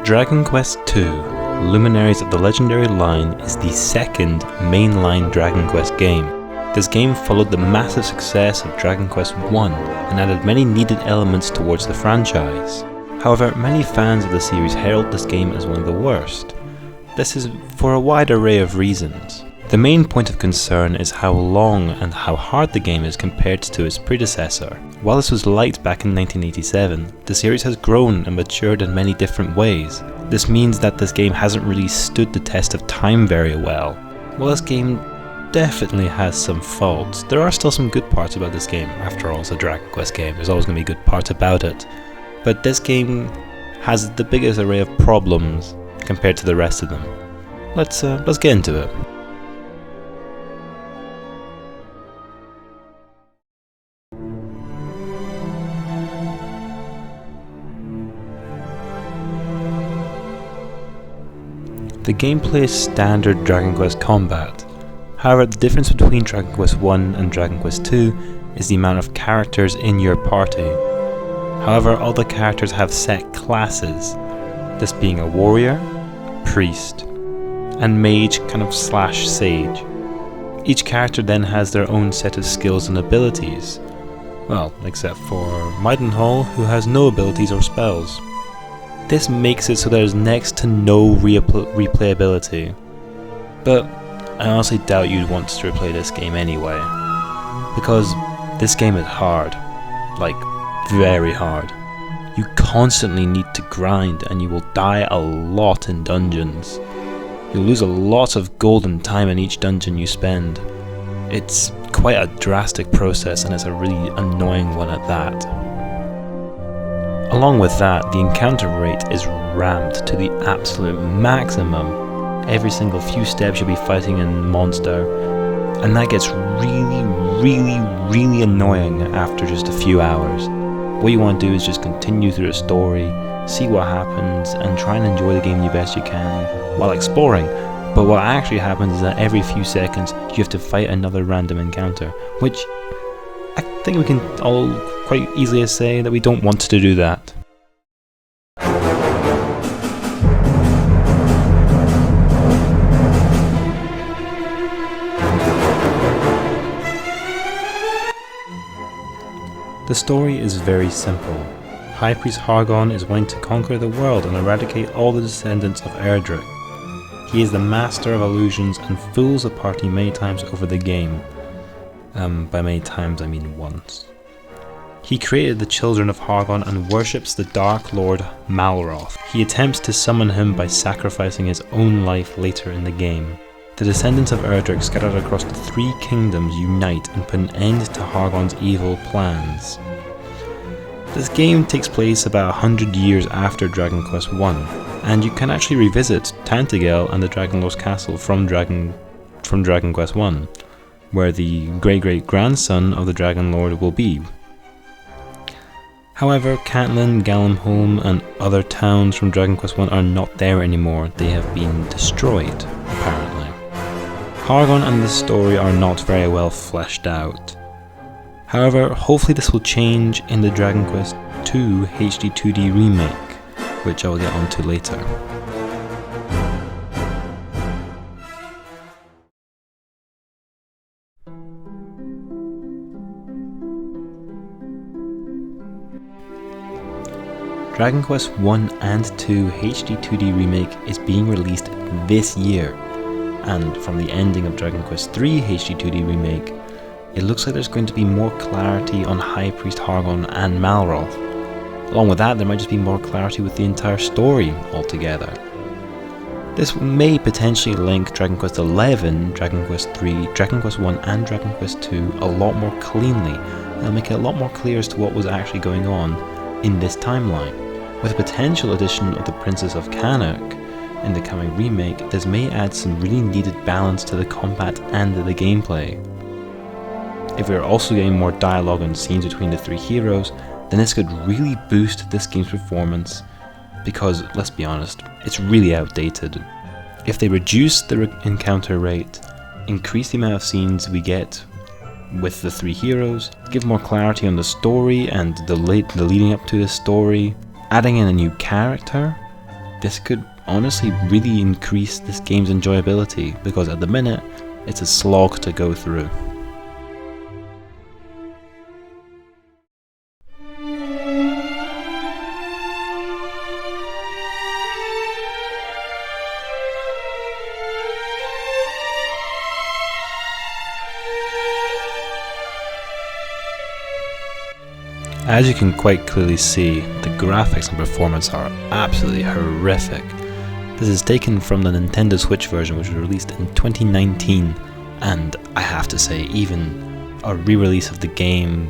Dragon Quest II Luminaries of the Legendary Line is the second mainline Dragon Quest game. This game followed the massive success of Dragon Quest I and added many needed elements towards the franchise. However, many fans of the series herald this game as one of the worst. This is for a wide array of reasons. The main point of concern is how long and how hard the game is compared to its predecessor. While this was light back in 1987, the series has grown and matured in many different ways. This means that this game hasn't really stood the test of time very well. While this game definitely has some faults, there are still some good parts about this game. After all, it's a Dragon Quest game, there's always going to be good parts about it. But this game has the biggest array of problems compared to the rest of them. Let's get into it. The gameplay is standard Dragon Quest combat. However, the difference between Dragon Quest I and Dragon Quest II is the amount of characters in your party. However, all the characters have set classes, this being a warrior, priest, and mage slash sage. Each character then has their own set of skills and abilities. Well, except for Maidenhall, who has no abilities or spells. This makes it so there's next to no replayability. But I honestly doubt you'd want to replay this game anyway. Because this game is hard. Like, very hard. You constantly need to grind and you will die a lot in dungeons. You'll lose a lot of golden time in each dungeon you spend. It's quite a drastic process and it's a really annoying one at that. Along with that, the encounter rate is ramped to the absolute maximum. Every single few steps you'll be fighting a monster, and that gets really annoying after just a few hours. What you want to do is just continue through the story, see what happens, and try and enjoy the game the best you can while exploring. But what actually happens is that every few seconds you have to fight another random encounter, which I think we can all quite easily say that we don't want to do that. The story is very simple. High Priest Hargon is wanting to conquer the world and eradicate all the descendants of Erdrick. He is the master of illusions and fools the party many times over the game. By many times I mean once. He created the children of Hargon and worships the Dark Lord Malroth. He attempts to summon him by sacrificing his own life later in the game. The descendants of Erdrick scattered across the three kingdoms unite and put an end to Hargon's evil plans. This game takes place about 100 years after Dragon Quest I, and you can actually revisit Tantagel and the Dragon Lord's castle from Dragon Quest I, where the great-great-grandson of the Dragon Lord will be. However, Cantlin, Gallimholm and other towns from Dragon Quest I are not there anymore. They have been destroyed, apparently. Hargon and the story are not very well fleshed out. However, hopefully this will change in the Dragon Quest II HD2D Remake, which I will get onto later. Dragon Quest I and II HD2D Remake is being released this year, and from the ending of Dragon Quest III HD2D Remake, it looks like there's going to be more clarity on High Priest Hargon and Malroth. Along with that, there might just be more clarity with the entire story altogether. This may potentially link Dragon Quest XI, Dragon Quest III, Dragon Quest I and Dragon Quest II a lot more cleanly, and make it a lot more clear as to what was actually going on in this timeline. With a potential addition of the Princess of Cannock in the coming remake, this may add some really needed balance to the combat and the gameplay. If we are also getting more dialogue and scenes between the three heroes, then this could really boost this game's performance, because, let's be honest, it's really outdated. If they reduce the encounter rate, increase the amount of scenes we get with the three heroes, give more clarity on the story and the leading up to the story, adding in a new character, this could honestly really increase this game's enjoyability, because at the minute it's a slog to go through. As you can quite clearly see, the graphics and performance are absolutely horrific. This is taken from the Nintendo Switch version, which was released in 2019, and I have to say, even a re-release of the game,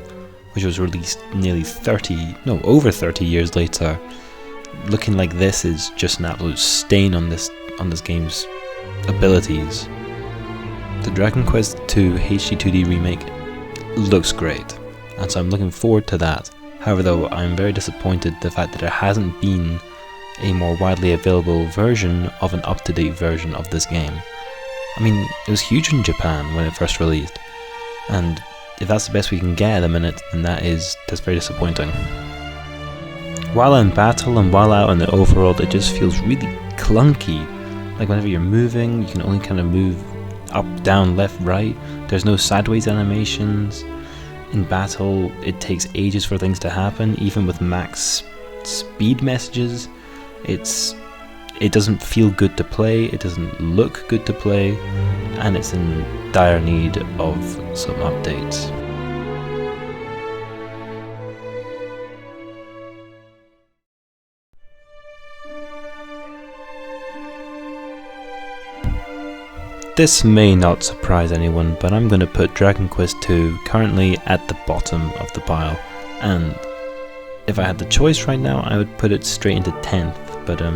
which was released nearly over 30 years later, looking like this is just an absolute stain on this game's abilities. The Dragon Quest II HD2D Remake looks great, and so I'm looking forward to that. However, though, I'm very disappointed the fact that there hasn't been a more widely available version of an up-to-date version of this game. I mean, it was huge in Japan when it first released, and if that's the best we can get at the minute, then that's very disappointing. While in battle and while out in the overworld, it just feels really clunky. Like whenever you're moving, you can only kind of move up, down, left, right. There's no sideways animations. In battle, it takes ages for things to happen, even with max speed messages. It doesn't feel good to play, it doesn't look good to play, and it's in dire need of some updates. This may not surprise anyone, but I'm going to put Dragon Quest II currently at the bottom of the pile, and if I had the choice right now, I would put it straight into 10th, but I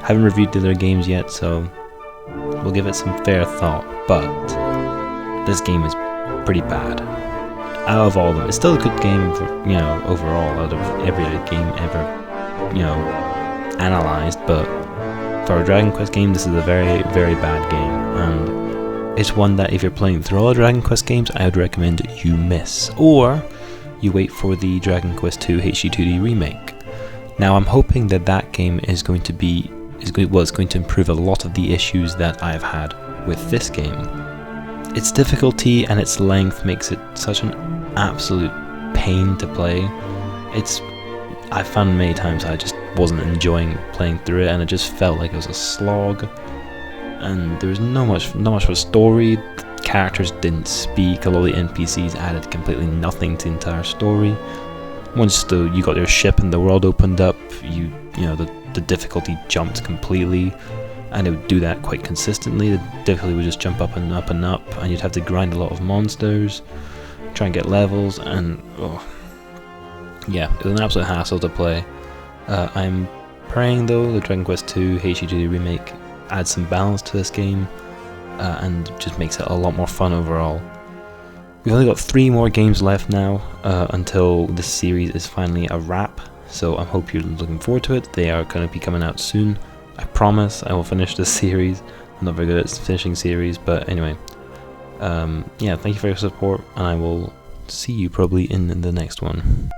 haven't reviewed the other games yet, so we'll give it some fair thought. But this game is pretty bad. Out of all of them, it's still a good game for, overall, out of every game ever, analyzed, but for a Dragon Quest game, this is a very, very bad game, and it's one that if you're playing through all Dragon Quest games, I would recommend you miss, or you wait for the Dragon Quest II HD2D Remake. Now, I'm hoping that game is going to improve a lot of the issues that I've had with this game. Its difficulty and its length makes it such an absolute pain to play. I found many times I just wasn't enjoying playing through it, and it just felt like it was a slog. And there was not much of a story. The characters didn't speak. A lot of the NPCs added completely nothing to the entire story. Once you got your ship and the world opened up, the difficulty jumped completely, and it would do that quite consistently. The difficulty would just jump up and up and up, and you'd have to grind a lot of monsters, try and get levels, and yeah, it was an absolute hassle to play. I'm praying though the Dragon Quest II HD2D Remake adds some balance to this game, and just makes it a lot more fun overall. We've only got 3 more games left now until this series is finally a wrap, so I hope you're looking forward to it. They are going to be coming out soon. I promise I will finish this series. I'm not very good at finishing series, but anyway. Yeah, thank you for your support, and I will see you probably in the next one.